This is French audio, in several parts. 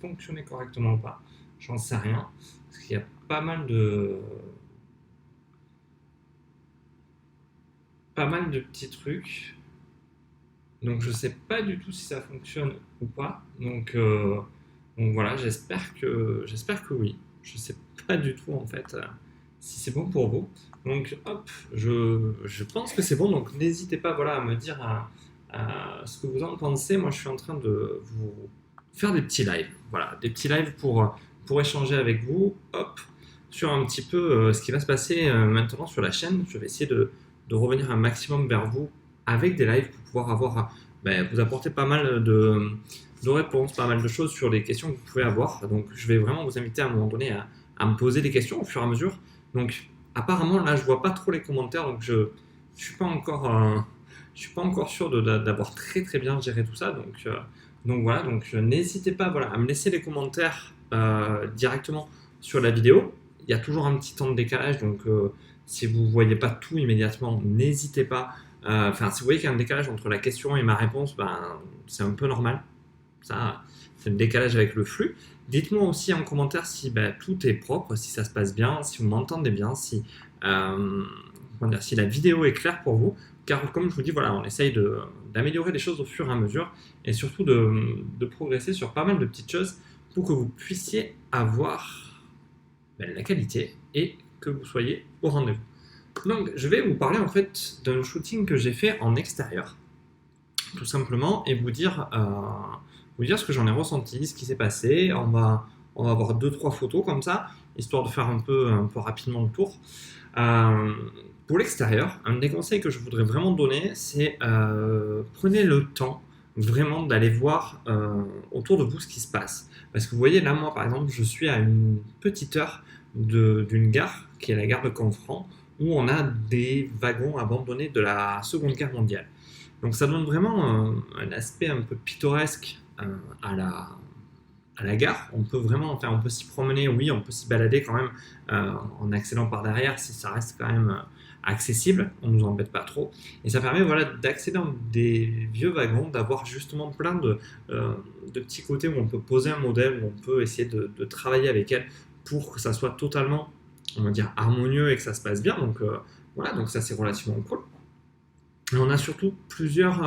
fonctionner correctement ou pas. J'en sais rien. Parce qu'il y a pas mal de petits trucs. Donc je sais pas du tout si ça fonctionne ou pas. Donc voilà, j'espère que oui. Je sais pas du tout en fait si c'est bon pour vous. Donc hop, je pense que c'est bon. Donc n'hésitez pas voilà, à me dire ce que vous en pensez. Moi je suis en train de vous faire des petits lives. Voilà, des petits lives pour échanger avec vous. Hop, sur un petit peu ce qui va se passer maintenant sur la chaîne. Je vais essayer de revenir un maximum vers vous avec des lives pour pouvoir avoir vous apporter pas mal de réponses, pas mal de choses sur les questions que vous pouvez avoir. Donc je vais vraiment vous inviter à un moment donné à me poser des questions au fur et à mesure. Donc apparemment là je vois pas trop les commentaires, donc je suis pas encore je suis pas encore sûr d'avoir très très bien géré tout ça. Donc voilà, donc n'hésitez pas voilà, à me laisser les commentaires directement sur la vidéo. Il y a toujours un petit temps de décalage, donc si vous ne voyez pas tout immédiatement, n'hésitez pas. Enfin, si vous voyez qu'il y a un décalage entre la question et ma réponse, c'est un peu normal. Ça, c'est le décalage avec le flux. Dites-moi aussi en commentaire si tout est propre, si ça se passe bien, si vous m'entendez bien, si la vidéo est claire pour vous. Car comme je vous dis, voilà, on essaye d'améliorer les choses au fur et à mesure et surtout de progresser sur pas mal de petites choses pour que vous puissiez avoir la qualité et que vous soyez au rendez-vous. Donc, je vais vous parler en fait d'un shooting que j'ai fait en extérieur, tout simplement, et vous dire ce que j'en ai ressenti, ce qui s'est passé. On va avoir 2-3 photos comme ça, histoire de faire un peu rapidement le tour. Pour l'extérieur, un des conseils que je voudrais vraiment donner, c'est prenez le temps vraiment d'aller voir autour de vous ce qui se passe. Parce que vous voyez, là, moi, par exemple, je suis à une petite heure d'une gare, qui est la gare de Canfranc, où on a des wagons abandonnés de la Seconde Guerre mondiale. Donc ça donne vraiment un aspect un peu pittoresque à la gare. On peut vraiment, enfin, on peut s'y promener, oui, on peut s'y balader quand même en accédant par derrière si ça reste quand même accessible, on nous embête pas trop. Et ça permet voilà, d'accéder dans des vieux wagons, d'avoir justement plein de petits côtés où on peut poser un modèle, où on peut essayer de travailler avec elle pour que ça soit totalement, on va dire, harmonieux et que ça se passe bien. Donc voilà, donc ça c'est relativement cool. Et on a surtout plusieurs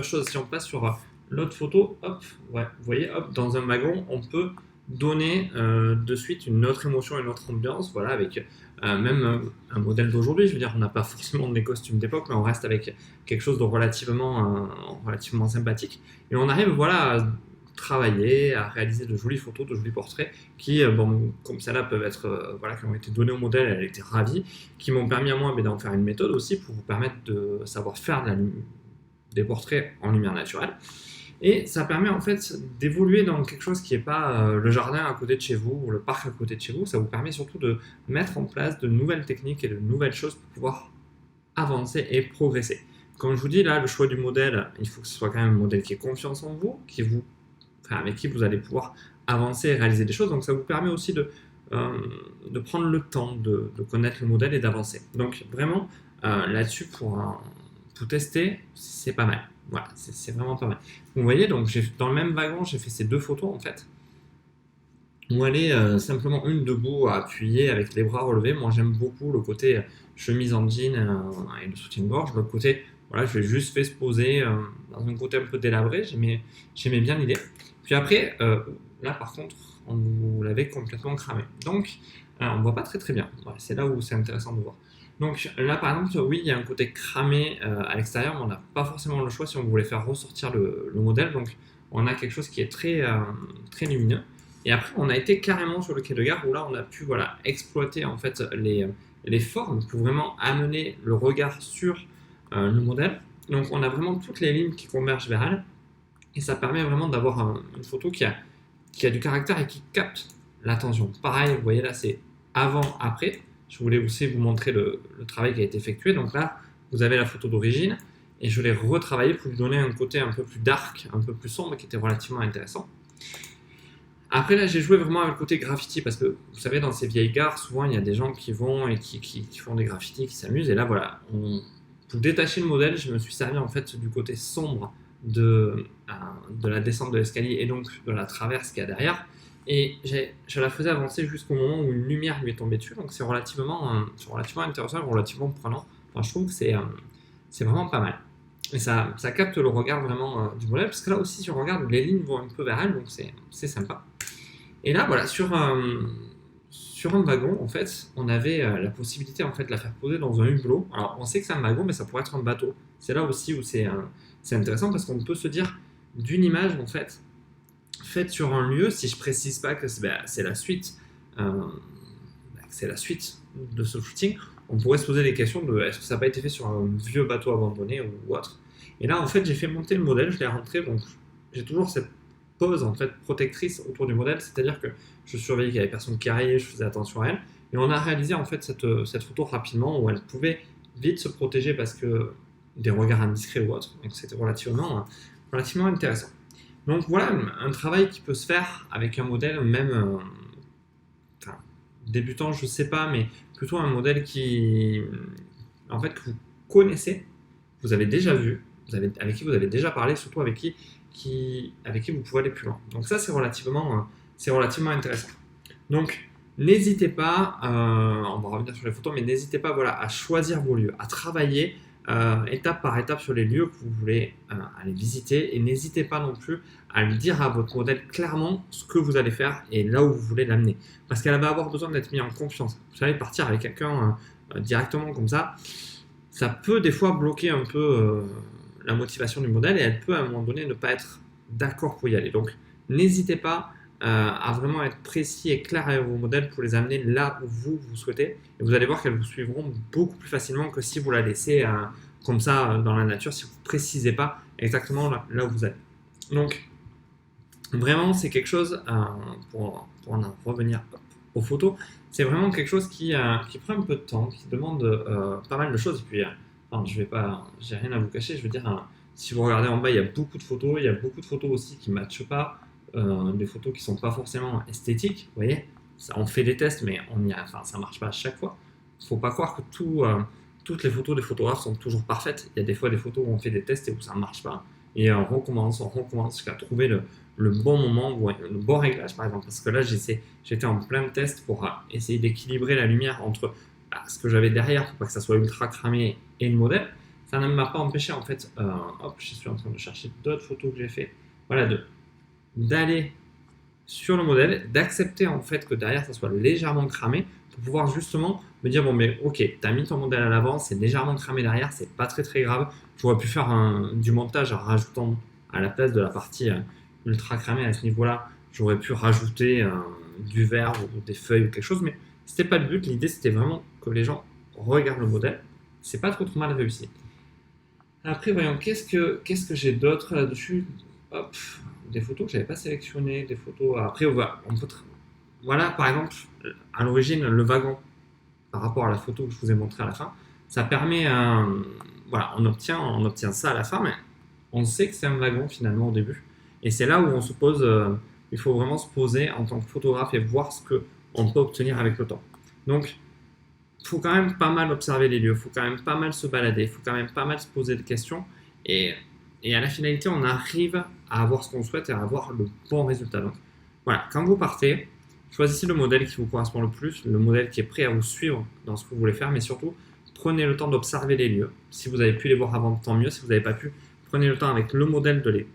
choses. Si on passe sur l'autre photo, hop, ouais, vous voyez, hop, dans un wagon, on peut donner de suite une autre émotion, une autre ambiance, voilà, avec même un modèle d'aujourd'hui. Je veux dire, on n'a pas forcément des costumes d'époque, mais on reste avec quelque chose de relativement sympathique. Et on arrive, voilà, à travailler, à réaliser de jolies photos, de jolis portraits qui, comme celle-là, peuvent être, voilà, qui ont été donnés au modèle, elle était ravie, qui m'ont permis à moi d'en faire une méthode aussi pour vous permettre de savoir faire des portraits en lumière naturelle. Et ça permet en fait d'évoluer dans quelque chose qui n'est pas le jardin à côté de chez vous ou le parc à côté de chez vous. Ça vous permet surtout de mettre en place de nouvelles techniques et de nouvelles choses pour pouvoir avancer et progresser. Comme je vous dis là, le choix du modèle, il faut que ce soit quand même un modèle qui ait confiance en vous, avec qui vous allez pouvoir avancer et réaliser des choses. Donc ça vous permet aussi de prendre le temps de connaître le modèle et d'avancer. Donc vraiment, là-dessus, pour tester, c'est pas mal. Voilà, c'est vraiment pas mal. Vous voyez, donc dans le même wagon, j'ai fait ces deux photos en fait. Où elle est simplement une debout, appuyée avec les bras relevés. Moi, j'aime beaucoup le côté chemise en jean et le soutien-gorge. L'autre côté, voilà, je l'ai juste fait se poser dans un côté un peu délabré. J'aimais bien l'idée. Puis après, là par contre, on vous l'avait complètement cramé. Donc, on ne voit pas très très bien. Voilà, c'est là où c'est intéressant de voir. Donc là par exemple, oui, il y a un côté cramé à l'extérieur, mais on n'a pas forcément le choix si on voulait faire ressortir le modèle. Donc on a quelque chose qui est très lumineux. Et après, on a été carrément sur le quai de gare où là, on a pu voilà, exploiter en fait les formes pour vraiment amener le regard sur le modèle. Donc on a vraiment toutes les lignes qui convergent vers elle. Et ça permet vraiment d'avoir une photo qui a du caractère et qui capte l'attention. Pareil, vous voyez là, c'est avant-après. Je voulais aussi vous montrer le travail qui a été effectué. Donc là, vous avez la photo d'origine et je l'ai retravaillé pour lui donner un côté un peu plus dark, un peu plus sombre qui était relativement intéressant. Après là, j'ai joué vraiment avec le côté graffiti parce que vous savez, dans ces vieilles gares, souvent il y a des gens qui vont et qui font des graffitis, qui s'amusent. Et là, voilà, pour détacher le modèle, je me suis servi en fait du côté sombre de la descente de l'escalier et donc de la traverse qu'il y a derrière. Et je la faisais avancer jusqu'au moment où une lumière lui est tombée dessus. Donc c'est relativement intéressant, relativement prenant. Enfin, je trouve que c'est vraiment pas mal. Et ça capte le regard vraiment du modèle, parce que là aussi, si on regarde, les lignes vont un peu vers elle, donc c'est sympa. Et là, voilà, sur un wagon, en fait, on avait la possibilité en fait, de la faire poser dans un hublot. Alors, on sait que c'est un wagon, mais ça pourrait être un bateau. C'est là aussi où c'est intéressant, parce qu'on peut se dire d'une image, en fait, faite sur un lieu, si je précise pas que c'est la suite, c'est la suite de ce shooting, on pourrait se poser des questions de est-ce que ça n'a pas été fait sur un vieux bateau abandonné ou autre. Et là, en fait, j'ai fait monter le modèle, je l'ai rentré, donc j'ai toujours cette pose en fait protectrice autour du modèle, c'est-à-dire que je surveillais qu'il n'y avait personne qui arrivait, je faisais attention à elle, et on a réalisé en fait cette photo rapidement où elle pouvait vite se protéger parce que des regards indiscrets ou autres, donc c'était relativement intéressant. Donc voilà, un travail qui peut se faire avec un modèle même enfin, débutant, je sais pas, mais plutôt un modèle qui, en fait, que vous connaissez, vous avez déjà vu, avec qui vous avez déjà parlé, surtout avec qui vous pouvez aller plus loin. Donc ça, c'est relativement intéressant. Donc, n'hésitez pas, on va revenir sur les photos, mais n'hésitez pas voilà, à choisir vos lieux, à travailler étape par étape sur les lieux que vous voulez aller visiter, et n'hésitez pas non plus à le dire à votre modèle clairement ce que vous allez faire et là où vous voulez l'amener, parce qu'elle va avoir besoin d'être mise en confiance. Vous savez, partir avec quelqu'un directement comme ça peut des fois bloquer un peu la motivation du modèle, et elle peut à un moment donné ne pas être d'accord pour y aller. Donc n'hésitez pas à vraiment être précis et clair avec vos modèles pour les amener là où vous souhaitez, et vous allez voir qu'elles vous suivront beaucoup plus facilement que si vous la laissez comme ça dans la nature, si vous ne précisez pas exactement là où vous allez. Donc vraiment, c'est quelque chose, pour en revenir aux photos, c'est vraiment quelque chose qui prend un peu de temps, qui demande pas mal de choses. Et puis, j'ai rien à vous cacher, je veux dire, si vous regardez en bas, il y a beaucoup de photos, il y a beaucoup de photos aussi qui ne matchent pas, des photos qui ne sont pas forcément esthétiques, vous voyez, on fait des tests, mais ça ne marche pas à chaque fois. Il ne faut pas croire que toutes les photos des photographes sont toujours parfaites. Il y a des fois des photos où on fait des tests et où ça ne marche pas. Et on recommence jusqu'à trouver le bon moment, ou le bon réglage par exemple. Parce que là, j'étais en plein test pour essayer d'équilibrer la lumière entre ce que j'avais derrière pour pas que ça soit ultra cramé et le modèle. Ça ne m'a pas empêché en fait, je suis en train de chercher d'autres photos que j'ai fait, voilà, d'aller sur le modèle, d'accepter en fait que derrière ça soit légèrement cramé, pour pouvoir justement me dire bon mais ok, t'as mis ton modèle à l'avant, c'est légèrement cramé derrière, c'est pas très très grave. J'aurais pu faire du montage en rajoutant à la place de la partie ultra cramée à ce niveau-là, j'aurais pu rajouter du verre ou des feuilles ou quelque chose, mais c'était pas le but. L'idée c'était vraiment que les gens regardent le modèle. C'est pas trop mal réussi. Après voyons, qu'est-ce que j'ai d'autre là-dessus. Hop, des photos que j'avais pas sélectionnées, des photos. Après voilà, par exemple, à l'origine, le wagon, par rapport à la photo que je vous ai montrée à la fin, ça permet, voilà, on obtient ça à la fin, mais on sait que c'est un wagon finalement au début. Et c'est là où on se pose, il faut vraiment se poser en tant que photographe et voir ce qu'on peut obtenir avec le temps. Donc, il faut quand même pas mal observer les lieux, il faut quand même pas mal se balader, il faut quand même pas mal se poser des questions. Et à la finalité, on arrive à avoir ce qu'on souhaite et à avoir le bon résultat. Donc, voilà, quand vous partez, choisissez le modèle qui vous correspond le plus, le modèle qui est prêt à vous suivre dans ce que vous voulez faire, mais surtout, prenez le temps d'observer les lieux. Si vous avez pu les voir avant, tant mieux. Si vous n'avez pas pu, prenez le temps avec le modèle de les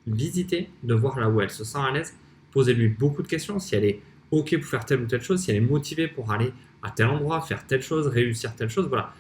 visiter, de voir là où elle se sent à l'aise. Posez-lui beaucoup de questions. Si elle est OK pour faire telle ou telle chose, si elle est motivée pour aller à tel endroit, faire telle chose, réussir telle chose, voilà.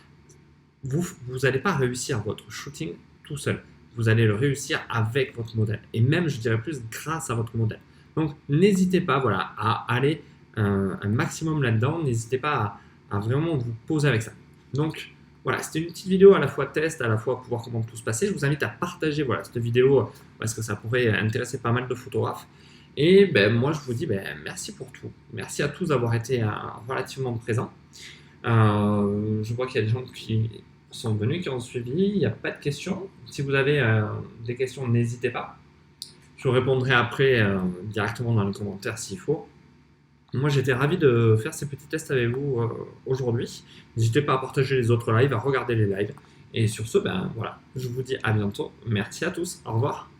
Vous n'allez pas réussir votre shooting tout seul. Vous allez le réussir avec votre modèle. Et même, je dirais plus, grâce à votre modèle. Donc, n'hésitez pas voilà, à aller un maximum là-dedans. N'hésitez pas à vraiment vous poser avec ça. Donc, voilà, c'était une petite vidéo à la fois test, à la fois pour voir comment tout se passait. Je vous invite à partager voilà, cette vidéo parce que ça pourrait intéresser pas mal de photographes. Et moi, je vous dis merci pour tout. Merci à tous d'avoir été relativement présents. Je vois qu'il y a des gens qui sont venus, qui ont suivi. Il n'y a pas de questions. Si vous avez des questions, n'hésitez pas. Je répondrai après directement dans les commentaires s'il faut. Moi, j'étais ravi de faire ces petits tests avec vous aujourd'hui. N'hésitez pas à partager les autres lives, à regarder les lives. Et sur ce, voilà, je vous dis à bientôt. Merci à tous. Au revoir.